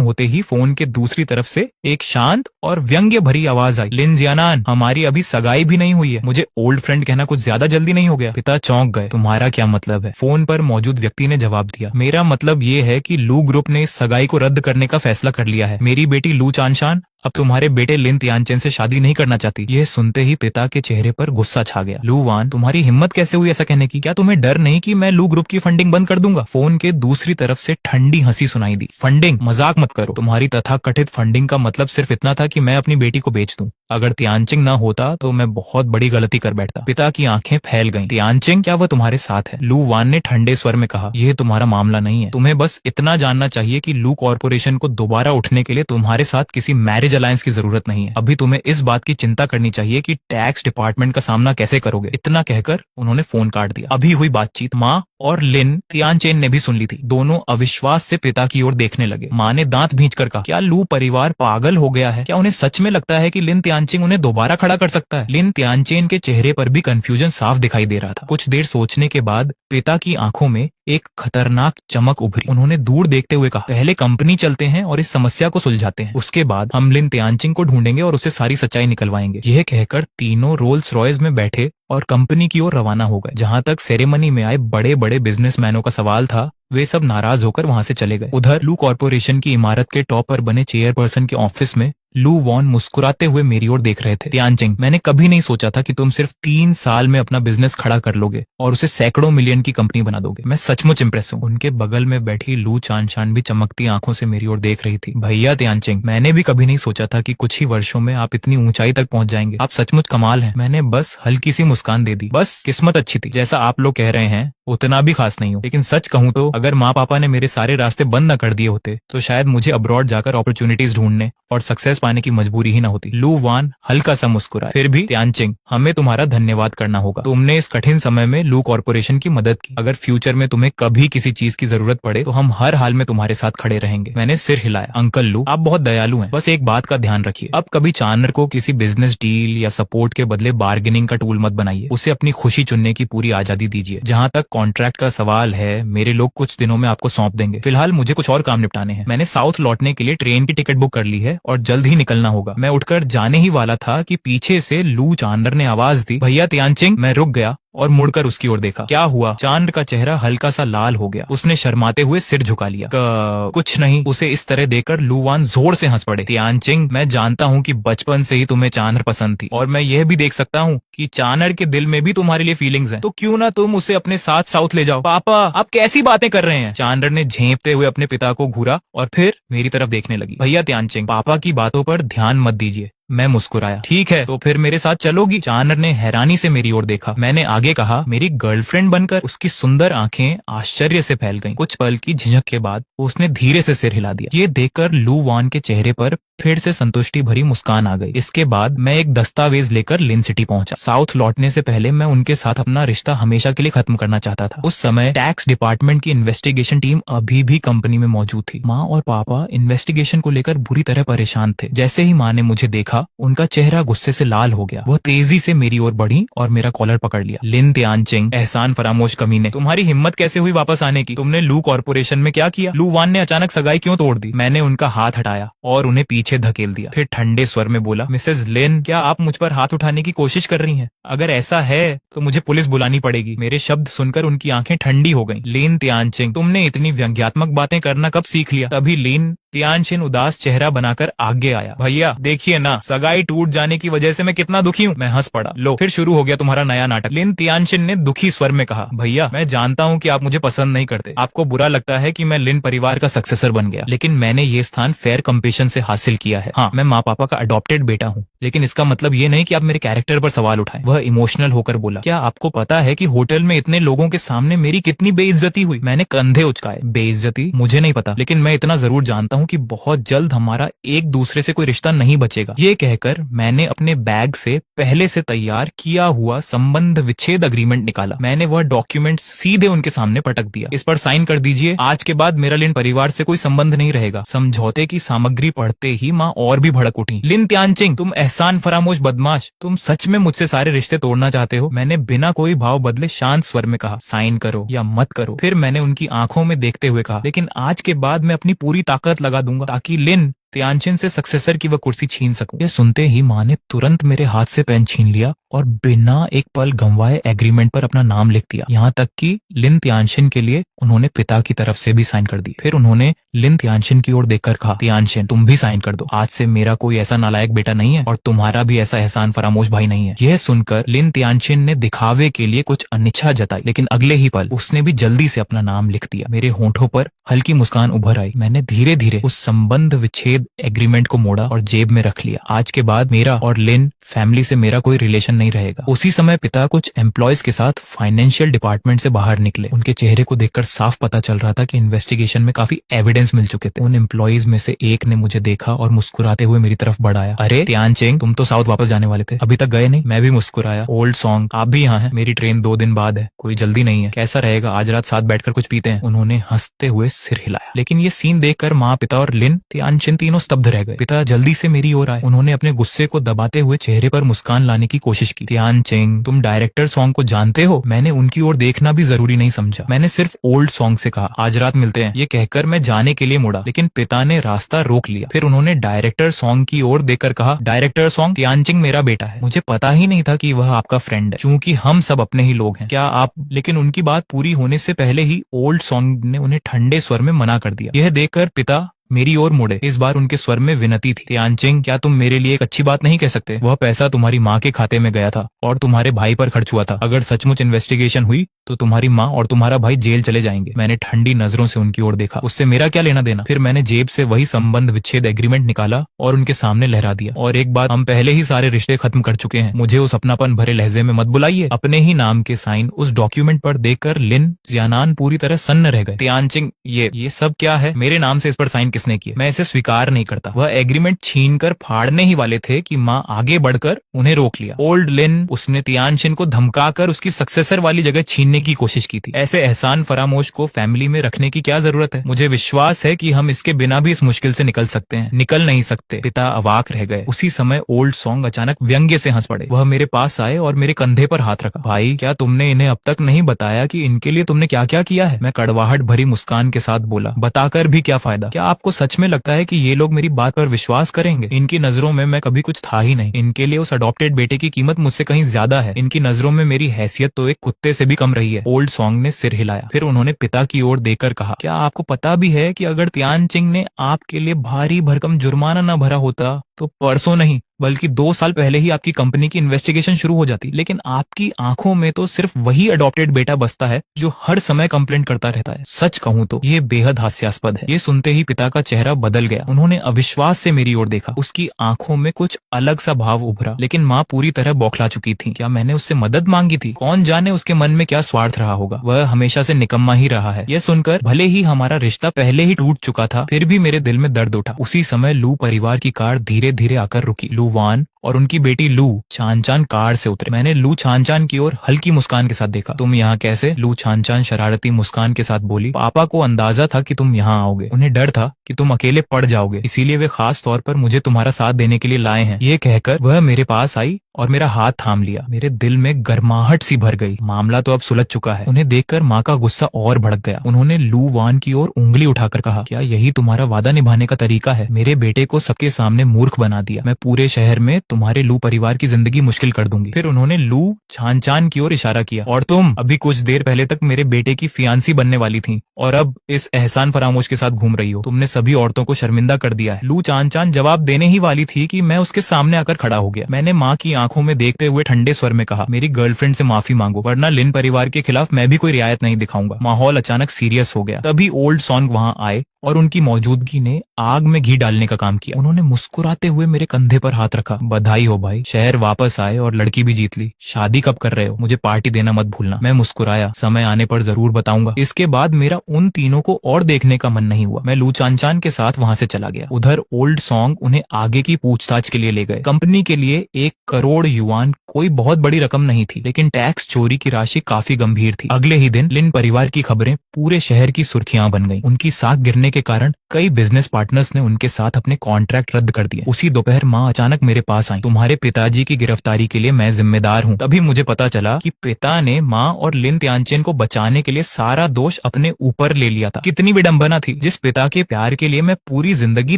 होते ही फोन के दूसरी तरफ से एक शांत और व्यंग्य भरी आवाज आई, लिन जियानान, हमारी अभी सगाई भी नहीं हुई है। मुझे ओल्ड फ्रेंड कहना कुछ ज्यादा जल्दी नहीं हो गया? पिता चौंक गए। तुम्हारा क्या मतलब है? फोन पर मौजूद व्यक्ति ने जवाब दिया, मेरा मतलब ये है कि लू ग्रुप ने इस सगाई को रद्द करने का फैसला कर लिया है। मेरी बेटी लू चानशान अब तुम्हारे बेटे लिन तियानचेन से शादी नहीं करना चाहती। यह सुनते ही पिता के चेहरे पर गुस्सा छा गया। लू वान, तुम्हारी हिम्मत कैसे हुई ऐसा कहने की? क्या तुम्हें डर नहीं कि मैं लू ग्रुप की फंडिंग बंद कर दूंगा? फोन के दूसरी तरफ से ठंडी हंसी सुनाई दी। फंडिंग? मजाक मत करो। तुम्हारी तथाकथित फंडिंग का मतलब सिर्फ इतना था कि मैं अपनी बेटी को बेच दूं। अगर तियानचिंग ना होता तो मैं बहुत बड़ी गलती कर बैठता। पिता की आंखें फैल गईं। तियानचिंग, क्या वह तुम्हारे साथ है? लू वान ने ठंडे स्वर में कहा, यह तुम्हारा मामला नहीं है। तुम्हें बस इतना जानना चाहिए कि लू कॉर्पोरेशन को दोबारा उठने के लिए तुम्हारे साथ किसी मैरिज अलायंस की जरूरत नहीं है। अभी तुम्हें इस बात की चिंता करनी चाहिए कि टैक्स डिपार्टमेंट का सामना कैसे करोगे। इतना कहकर उन्होंने फोन काट दिया। अभी हुई बातचीत माँ और लिन तियानचेन ने भी सुन ली थी। दोनों अविश्वास से पिता की ओर देखने लगे। माँ ने दांत भींचकर कहा, क्या लू परिवार पागल हो गया है? क्या उन्हें सच में लगता है कि लिन तियानचिंग उन्हें दोबारा खड़ा कर सकता है? लिन तियानचेन के चेहरे पर भी कंफ्यूजन साफ दिखाई दे रहा था। कुछ देर सोचने के बाद पिता की आंखों में एक खतरनाक चमक उभरी। उन्होंने दूर देखते हुए कहा, पहले कंपनी चलते हैं और इस समस्या को सुलझाते हैं, उसके बाद हम लिन तियानचिंग को ढूंढेंगे और उसे सारी सच्चाई निकलवाएंगे। यह कहकर तीनों रोल्स रॉयस में बैठे और कंपनी की ओर रवाना हो गए। जहां तक सेरेमनी में आए बड़े बड़े बिजनेसमैनों का सवाल था, वे सब नाराज होकर वहां से चले गए। उधर लू कॉर्पोरेशन की इमारत के टॉप पर बने चेयरपर्सन के ऑफिस में लू वॉन मुस्कुराते हुए मेरी ओर देख रहे थे। तियानचिंग, मैंने कभी नहीं सोचा था कि तुम सिर्फ 3 साल में अपना बिजनेस खड़ा कर लोगे और उसे सैकड़ों मिलियन की कंपनी बना दोगे। मैं सचमुच इंप्रेस हूँ। उनके बगल में बैठी लू चानशान भी चमकती आंखों से मेरी ओर देख रही थी। भैया तियानचिंग, मैंने भी कभी नहीं सोचा था कि कुछ ही वर्षों में आप इतनी ऊंचाई तक पहुंच जाएंगे। आप सचमुच कमाल हैं। मैंने बस हल्की सी मुस्कान दे दी। बस किस्मत अच्छी थी। जैसा आप लोग कह रहे हैं उतना भी खास नहीं हूँ, लेकिन सच कहूँ तो अगर माँ पापा ने मेरे सारे रास्ते बंद न कर दिए होते तो शायद मुझे अब्रॉड जाकर अपॉर्चुनिटीज ढूंढने और सक्सेस पाने की मजबूरी ही न होती। लू वान हल्का सा मुस्कुराया। फिर भी तियानचिंग, हमें तुम्हारा धन्यवाद करना होगा। तुमने इस कठिन समय में लू कॉर्पोरेशन की मदद की। अगर फ्यूचर में तुम्हें कभी किसी चीज की जरूरत पड़े तो हम हर हाल में तुम्हारे साथ खड़े रहेंगे। मैंने सिर हिलाया। अंकल लू, आप बहुत दयालु हैं। बस एक बात का ध्यान रखिए, अब कभी चानर को किसी बिजनेस डील या सपोर्ट के बदले बार्गेनिंग का टूल मत बनाइए। उसे अपनी खुशी चुनने की पूरी आजादी दीजिए। जहाँ तक कॉन्ट्रैक्ट का सवाल है, मेरे लोग कुछ दिनों में आपको सौंप देंगे। फिलहाल मुझे कुछ और काम निपटाने हैं। मैंने साउथ लौटने के लिए ट्रेन की टिकट बुक कर ली है और जल्द ही निकलना होगा। मैं उठकर जाने ही वाला था कि पीछे से लू चांदर ने आवाज दी, भैया तियानचिंग। मैं रुक गया और मुड़कर उसकी ओर देखा। क्या हुआ? चांद का चेहरा हल्का सा लाल हो गया। उसने शर्माते हुए सिर झुका लिया। कुछ नहीं। उसे इस तरह देखकर लू वान जोर से हंस पड़े। तियानचिंग, मैं जानता हूँ कि बचपन से ही तुम्हें चांदर पसंद थी और मैं यह भी देख सकता हूँ कि चांदर के दिल में भी तुम्हारे लिए फीलिंग्स हैं। तो क्यों ना तुम उसे अपने साथ साउथ ले जाओ। पापा, आप कैसी बातें कर रहे हैं? चांदर ने झेंपते हुए अपने पिता को घूरा और फिर मेरी तरफ देखने लगी। भैया तियानचिंग, पापा की बातों पर ध्यान मत दीजिए। मैं मुस्कुराया। ठीक है, तो फिर मेरे साथ चलोगी? चानर ने हैरानी से मेरी ओर देखा। मैंने आगे कहा, मेरी गर्लफ्रेंड बनकर? उसकी सुंदर आंखें आश्चर्य से फैल गईं। कुछ पल की झिझक के बाद उसने धीरे से सिर हिला दिया। ये देखकर लू वान के चेहरे पर फिर से संतुष्टि भरी मुस्कान आ गई। इसके बाद मैं एक दस्तावेज लेकर लिन सिटी पहुंचा। साउथ लौटने से पहले मैं उनके साथ अपना रिश्ता हमेशा के लिए खत्म करना चाहता था। उस समय टैक्स डिपार्टमेंट की इन्वेस्टिगेशन टीम अभी भी कंपनी में मौजूद थी। माँ और पापा इन्वेस्टिगेशन को लेकर बुरी तरह परेशान थे। जैसे ही माँ ने मुझे देखा, उनका चेहरा गुस्से से लाल हो गया। वह तेजी से मेरी ओर बढ़ी और मेरा कॉलर पकड़ लिया। लिन तियानचिंग, एहसान फरामोश कमीने, तुम्हारी हिम्मत कैसे हुई वापस आने की? तुमने लू कॉर्पोरेशन में क्या किया? लू वान ने अचानक सगाई क्यों तोड़ दी? मैंने उनका हाथ हटाया और उन्हें पीछे धकेल दिया। फिर ठंडे स्वर में बोला, मिसेज लिन, क्या आप मुझ पर हाथ उठाने की कोशिश कर रही हैं? अगर ऐसा है तो मुझे पुलिस बुलानी पड़ेगी। मेरे शब्द सुनकर उनकी आंखें ठंडी हो गईं। लिन तियानचिंग, तुमने इतनी व्यंग्यात्मक बातें करना कब सीख लिया? तभी लिन तियानशिन उदास चेहरा बनाकर आगे आया। भैया देखिए ना, सगाई टूट जाने की वजह से मैं कितना दुखी हूँ। मैं हंस पड़ा। लो फिर शुरू हो गया तुम्हारा नया नाटक। लिन तियानशिन ने दुखी स्वर में कहा, भैया मैं जानता हूँ कि आप मुझे पसंद नहीं करते, आपको बुरा लगता है कि मैं लिन परिवार का सक्सेसर बन गया, लेकिन मैंने ये स्थान फेयर कंपटीशन से हासिल किया है। हाँ, मैं माँ पापा का अडॉप्टेड बेटा हूँ, लेकिन इसका मतलब ये नहीं कि आप मेरे कैरेक्टर पर सवाल उठाएं। वह इमोशनल होकर बोला, क्या आपको पता है कि होटल में इतने लोगों के सामने मेरी कितनी बेइज्जती हुई? मैंने कंधे उचकाए। बेइज्जती? मुझे नहीं पता, लेकिन मैं इतना जरूर जानता हूँ कि बहुत जल्द हमारा एक दूसरे से कोई रिश्ता नहीं बचेगा। ये कहकर मैंने अपने बैग से पहले से तैयार किया हुआ संबंध विच्छेद अग्रीमेंट निकाला। मैंने वह डॉक्यूमेंट सीधे उनके सामने पटक दिया। इस पर साइन कर दीजिए, आज के बाद मेरा लिन परिवार से कोई संबंध नहीं रहेगा। समझौते की सामग्री पढ़ते ही माँ और भी भड़क उठी। लिन तियानचिंग, तुम एहसान फरामोश बदमाश, तुम सच में मुझसे सारे रिश्ते तोड़ना चाहते हो? मैंने बिना कोई भाव बदले शांत स्वर में कहा, साइन करो या मत करो। फिर मैंने उनकी आंखों में देखते हुए कहा, लेकिन आज के बाद मैं अपनी पूरी ताकत लगा दूंगा ताकि लिन तियानचिन से सक्सेसर की वह कुर्सी छीन सकूं। यह सुनते ही माँ ने तुरंत मेरे हाथ से पेन छीन लिया और बिना एक पल गंवाए एग्रीमेंट पर अपना नाम लिख दिया। यहाँ तक कि लिन तियानशिन के लिए उन्होंने पिता की तरफ से भी साइन कर दी। फिर उन्होंने लिन तियानशिन की ओर देखकर कहा, तियानशिन तुम भी साइन कर दो, आज से मेरा कोई ऐसा नालायक बेटा नहीं है और तुम्हारा भी ऐसा एहसान फरामोश भाई नहीं है। यह सुनकर लिन तियानशिन ने दिखावे के लिए कुछ अनिच्छा जताई, लेकिन अगले ही पल उसने भी जल्दी से अपना नाम लिख दिया। मेरे होंठों पर हल्की मुस्कान उभर आई। मैंने धीरे धीरे उस संबंध विच्छेद एग्रीमेंट को मोड़ा और जेब में रख लिया। आज के बाद मेरा और लिन फैमिली से मेरा कोई रिलेशन नहीं रहेगा। उसी समय पिता कुछ एम्प्लॉयज के साथ फाइनेंशियल डिपार्टमेंट से बाहर निकले। उनके चेहरे को देखकर साफ पता चल रहा था कि इन्वेस्टिगेशन में काफी एविडेंस मिल चुके थे। उन एम्प्लॉयज में से एक ने मुझे देखा और मुस्कुराते हुए मेरी तरफ बढ़ाया। अरे तियानचिंग, तुम तो साउथ वापस जाने वाले थे, अभी तक गए नहीं? मैं भी मुस्कुराया। ओल्ड सॉन्ग, आप भी यहाँ हैं? मेरी ट्रेन 2 दिन बाद है, कोई जल्दी नहीं है। कैसा रहेगा आज रात साथ बैठकर कुछ पीते हैं? उन्होंने हंसते हुए सिर हिलाया। लेकिन ये सीन देखकर माँ, पिता और लिन तियानचिन तीनों स्तब्ध रह गए। पिता जल्दी से मेरी ओर आए। उन्होंने अपने गुस्से को दबाते हुए चेहरे पर मुस्कान लाने की कोशिश की। तियानचिंग, तुम डायरेक्टर सॉन्ग को जानते हो? मैंने उनकी ओर देखना भी जरूरी नहीं समझा। मैंने सिर्फ ओल्ड सॉन्ग से कहा, आज रात मिलते हैं। ये कहकर मैं जाने के लिए मुड़ा, लेकिन पिता ने रास्ता रोक लिया। फिर उन्होंने डायरेक्टर सॉन्ग की ओर देखकर कहा, डायरेक्टर सॉन्ग, तियानचिंग मेरा बेटा है। मुझे पता ही नहीं था कि वह आपका फ्रेंड है, क्योंकि हम सब अपने ही लोग हैं। क्या आप? लेकिन उनकी बात पूरी होने से पहले ही ओल्ड सॉन्ग ने उन्हें ठंडे स्वर में मना कर दिया। यह देखकर पिता मेरी ओर मुड़े। इस बार उनके स्वर में विनती थी। तियानचिंग, क्या तुम मेरे लिए एक अच्छी बात नहीं कह सकते? वह पैसा तुम्हारी माँ के खाते में गया था और तुम्हारे भाई पर खर्च हुआ था। अगर सचमुच इन्वेस्टिगेशन हुई तो तुम्हारी माँ और तुम्हारा भाई जेल चले जाएंगे। मैंने ठंडी नजरों से उनकी ओर देखा। उससे मेरा क्या लेना देना? फिर मैंने जेब से वही संबंध विच्छेद एग्रीमेंट निकाला और उनके सामने लहरा दिया। और एक बात, हम पहले ही सारे रिश्ते खत्म कर चुके हैं। मुझे उस अपनापन भरे लहजे में मत बुलाइए। अपने ही नाम के साइन उस डॉक्यूमेंट पर देखकर लिन जियानान पूरी तरह सन्न रह गए। तियानचिंग, ये सब क्या है? मेरे नाम से इस पर साइन किसने किए? मैं इसे स्वीकार नहीं करता। वह एग्रीमेंट छीनकर फाड़ने ही वाले थे कि माँ आगे बढ़कर उन्हें रोक लिया। ओल्ड लिन, उसने तियानचिन को धमकाकर उसकी सक्सेसर वाली जगह छीनने की कोशिश की थी। ऐसे एहसान फरामोश को फैमिली में रखने की क्या जरूरत है? मुझे विश्वास है कि हम इसके बिना भी इस मुश्किल से निकल सकते हैं। निकल नहीं सकते। पिता अवाक रह गए। उसी समय ओल्ड सॉन्ग अचानक व्यंग्य से हंस पड़े। वह मेरे पास आए और मेरे कंधे पर हाथ रखा। भाई, क्या तुमने इन्हें अब तक नहीं बताया कि इनके लिए तुमने क्या क्या किया है? मैं कड़वाहट भरी मुस्कान के साथ बोला, बताकर भी क्या फायदा? क्या आपको सच में लगता है कि ये लोग मेरी बात पर विश्वास करेंगे? इनकी नजरों में मैं कभी कुछ था ही नहीं। इनके लिए उस अडॉप्टेड बेटे की कीमत मुझसे कहीं ज्यादा है। इनकी नजरों में मेरी हैसियत तो एक कुत्ते से भी कम रही है। ओल्ड सॉन्ग ने सिर हिलाया। फिर उन्होंने पिता की ओर देखकर कहा, क्या आपको पता भी है कि अगर तियानचिंग ने आपके लिए भारी भरकम जुर्माना न भरा होता तो परसों नहीं बल्कि 2 साल पहले ही आपकी कंपनी की इन्वेस्टिगेशन शुरू हो जाती? लेकिन आपकी आंखों में तो सिर्फ वही अडॉप्टेड बेटा बसता है जो हर समय कंप्लेंट करता रहता है। सच कहूं तो ये बेहद हास्यास्पद है। ये सुनते ही पिता का चेहरा बदल गया। उन्होंने अविश्वास से मेरी ओर देखा। उसकी आंखों में कुछ अलग सा भाव उभरा। लेकिन माँ पूरी तरह बौखला चुकी थी। क्या मैंने उससे मदद मांगी थी? कौन जाने उसके मन में क्या स्वार्थ रहा होगा। वह हमेशा से निकम्मा ही रहा है। यह सुनकर भले ही हमारा रिश्ता पहले ही टूट चुका था, फिर भी मेरे दिल में दर्द उठा। उसी समय लू परिवार की कार धीरे धीरे आकर रुकी। लू वान और उनकी बेटी लू चान कार से उतरे। मैंने लू चान की ओर हल्की मुस्कान के साथ देखा। तुम यहाँ कैसे? लू चान शरारती मुस्कान के साथ बोली। पापा को अंदाजा था कि तुम यहाँ आओगे। उन्हें डर था कि तुम अकेले पड़ जाओगे, इसीलिए वे खास तौर पर मुझे तुम्हारा साथ देने के लिए लाए हैं। ये कहकर वह मेरे पास आई और मेरा हाथ थाम लिया। मेरे दिल में गर्माहट सी भर गई। मामला तो अब सुलझ चुका है। उन्हें देखकर माँ का गुस्सा और भड़क गया। उन्होंने लू वान की ओर उंगली उठाकर कहा, क्या यही तुम्हारा वादा निभाने का तरीका है? मेरे बेटे को सबके सामने मूर्ख बना दिया। मैं पूरे शहर में तुम्हारे लू परिवार की जिंदगी मुश्किल कर दूंगी। फिर उन्होंने लू चान चान की ओर इशारा किया, और तुम अभी कुछ देर पहले तक मेरे बेटे की फियांसी बनने वाली थी और अब इस एहसान फरामोश के साथ घूम रही हो। तुमने सभी औरतों को शर्मिंदा कर दिया है। लू चान चान जवाब देने ही वाली थी कि मैं उसके सामने आकर खड़ा हो गया। मैंने माँ की आंखों में देखते हुए ठंडे स्वर में कहा, मेरी गर्लफ्रेंड से माफी मांगो, वरना लिन परिवार के खिलाफ मैं भी कोई रियायत नहीं दिखाऊंगा। माहौल अचानक सीरियस हो गया। तभी ओल्ड सॉन्ग वहां आए और उनकी मौजूदगी ने आग में घी डालने का काम किया। उन्होंने मुस्कुराते हुए मेरे कंधे पर हाथ रखा। बधाई हो भाई, शहर वापस आए और लड़की भी जीत ली। शादी कब कर रहे हो? मुझे पार्टी देना मत भूलना। मैं मुस्कुराया, समय आने पर जरूर बताऊंगा। इसके बाद मेरा उन तीनों को और देखने का मन नहीं हुआ। मैं लू चान चान के साथ वहां से चला गया। उधर ओल्ड सॉन्ग उन्हें आगे की पूछताछ के लिए ले गए। कंपनी के लिए 1 करोड़ युआन कोई बहुत बड़ी रकम नहीं थी, लेकिन टैक्स चोरी की राशि काफी गंभीर थी। अगले ही दिन लिन परिवार की खबरें पूरे शहर की सुर्खियां बन गईं। उनकी साख गिरने के कारण कई बिजनेस पार्टनर्स ने उनके साथ अपने कॉन्ट्रैक्ट रद्द कर दिए। उसी दोपहर माँ अचानक मेरे पास आई। तुम्हारे पिताजी की गिरफ्तारी के लिए मैं जिम्मेदार हूँ। तभी मुझे पता चला कि पिता ने माँ और लिन त्यानचेन को बचाने के लिए सारा दोष अपने ऊपर ले लिया था। कितनी विडंबना थी। जिस पिता के प्यार के लिए मैं पूरी जिंदगी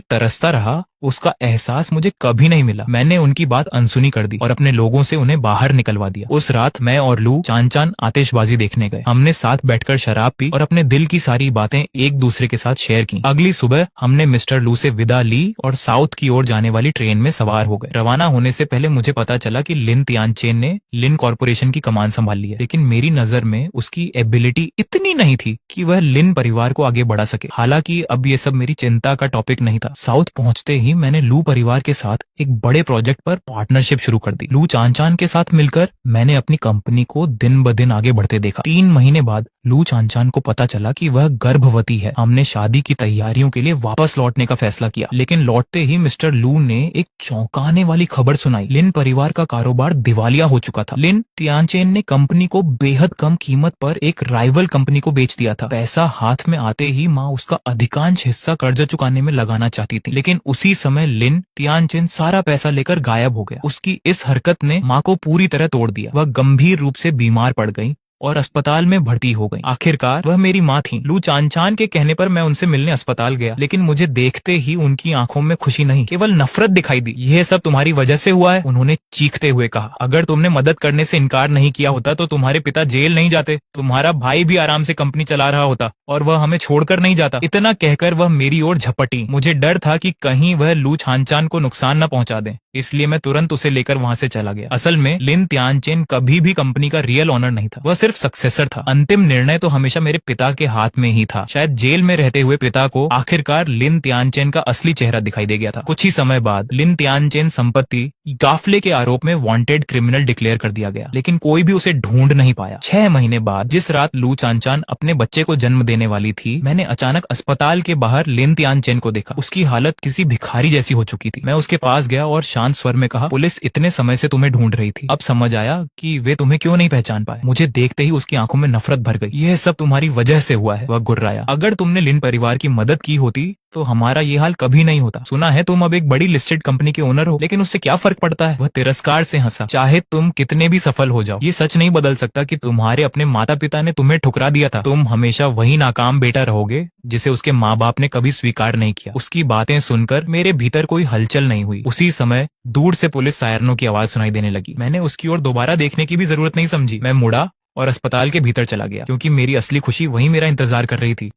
तरसता रहा, उसका एहसास मुझे कभी नहीं मिला। मैंने उनकी बात अनसुनी कर दी और अपने लोगों से उन्हें बाहर निकलवा दिया। उस रात मैं और लू चान चान आतिशबाजी देखने गए। हमने साथ बैठकर शराब पी और अपने दिल की सारी बातें एक दूसरे के साथ शेयर की। अगली सुबह हमने मिस्टर लू से विदा ली और साउथ की ओर जाने वाली ट्रेन में सवार हो गए। रवाना होने से पहले मुझे पता चला कि लिन त्यानचेन ने लिन कॉर्पोरेशन की कमान संभाल ली है, लेकिन मेरी नजर में उसकी एबिलिटी इतनी नहीं थी कि वह लिन परिवार को आगे बढ़ा सके। हालांकि अब ये सब मेरी चिंता का टॉपिक नहीं था। साउथ पहुंचते ही मैंने लू परिवार के साथ एक बड़े प्रोजेक्ट पर पार्टनरशिप शुरू कर दी। लू चान चान के साथ मिलकर मैंने अपनी कंपनी को दिन ब दिन आगे बढ़ते देखा। 3 महीने बाद लू चान चान को पता चला कि वह गर्भवती है। हमने शादी की तैयारियों के लिए वापस लौटने का फैसला किया, लेकिन लौटते ही मिस्टर लू ने एक चौंकाने वाली खबर सुनाई। लिन परिवार का कारोबार दिवालिया हो चुका था। लिन त्यानचेन ने कंपनी को बेहद कम कीमत पर एक राइवल कंपनी को बेच दिया था। पैसा हाथ में आते ही माँ उसका अधिकांश हिस्सा कर्जा चुकाने में लगाना चाहती थी, लेकिन उसी समय लिन त्यानचेन सारा पैसा लेकर गायब हो गया। उसकी इस हरकत ने माँ को पूरी तरह तोड़ दिया। वह गंभीर रूप से बीमार पड़ गई और अस्पताल में भर्ती हो गई। आखिरकार वह मेरी माँ थी। लू चान चान के कहने पर मैं उनसे मिलने अस्पताल गया, लेकिन मुझे देखते ही उनकी आंखों में खुशी नहीं, केवल नफरत दिखाई दी। यह सब तुम्हारी वजह से हुआ है, उन्होंने चीखते हुए कहा। अगर तुमने मदद करने से इनकार नहीं किया होता तो तुम्हारे पिता जेल नहीं जाते। तुम्हारा भाई भी आराम से कंपनी चला रहा होता और वह हमें छोड़कर नहीं जाता। इतना कहकर वह मेरी ओर झपटी। मुझे डर था कि कहीं वह लू चान चान को नुकसान न पहुंचा दे, इसलिए मैं तुरंत उसे लेकर वहां से चला गया। असल में लिन त्यानचेन कभी भी कंपनी का रियल ऑनर नहीं था, वह सिर्फ सक्सेसर था। अंतिम निर्णय तो हमेशा मेरे पिता के हाथ में ही था। शायद जेल में रहते हुए पिता को आखिरकार लिन त्यानचेन का असली चेहरा दिखाई दे गया था। कुछ ही समय बाद लिन त्यानचेन संपत्ति गाफले के आरोप में वांटेड क्रिमिनल डिक्लेयर कर दिया गया, लेकिन कोई भी उसे ढूंढ नहीं पाया। 6 महीने बाद जिस रात लू चान चान अपने बच्चे को जन्म देने वाली थी, मैंने अचानक अस्पताल के बाहर लिन त्यानचेन को देखा। उसकी हालत किसी भिखारी जैसी हो चुकी थी। मैं उसके पास गया और शांत स्वर में कहा, पुलिस इतने समय से तुम्हें ढूंढ रही थी। अब समझ आया कि वे तुम्हें क्यों नहीं पहचान पाए। मुझे देखते ही उसकी आंखों में नफरत भर गई। यह सब तुम्हारी वजह से हुआ है, वह गुर्राया। अगर तुमने लिन परिवार की मदद की होती तो हमारा ये हाल कभी नहीं होता। सुना है तुम अब एक बड़ी लिस्टेड कंपनी के ओनर हो, लेकिन उससे क्या फर्क पड़ता है। वह तिरस्कार से हंसा। चाहे तुम कितने भी सफल हो जाओ, ये सच नहीं बदल सकता कि तुम्हारे अपने माता पिता ने तुम्हें ठुकरा दिया था। तुम हमेशा वही नाकाम बेटा रहोगे जिसे उसके माँ बाप ने कभी स्वीकार नहीं किया। उसकी बातें सुनकर मेरे भीतर कोई हलचल नहीं हुई। उसी समय दूर से पुलिस सायरनों की आवाज सुनाई देने लगी। मैंने उसकी ओर दोबारा देखने की भी जरूरत नहीं समझी। मैं मुड़ा और अस्पताल के भीतर चला गया, क्योंकि मेरी असली खुशी वही मेरा इंतजार कर रही थी।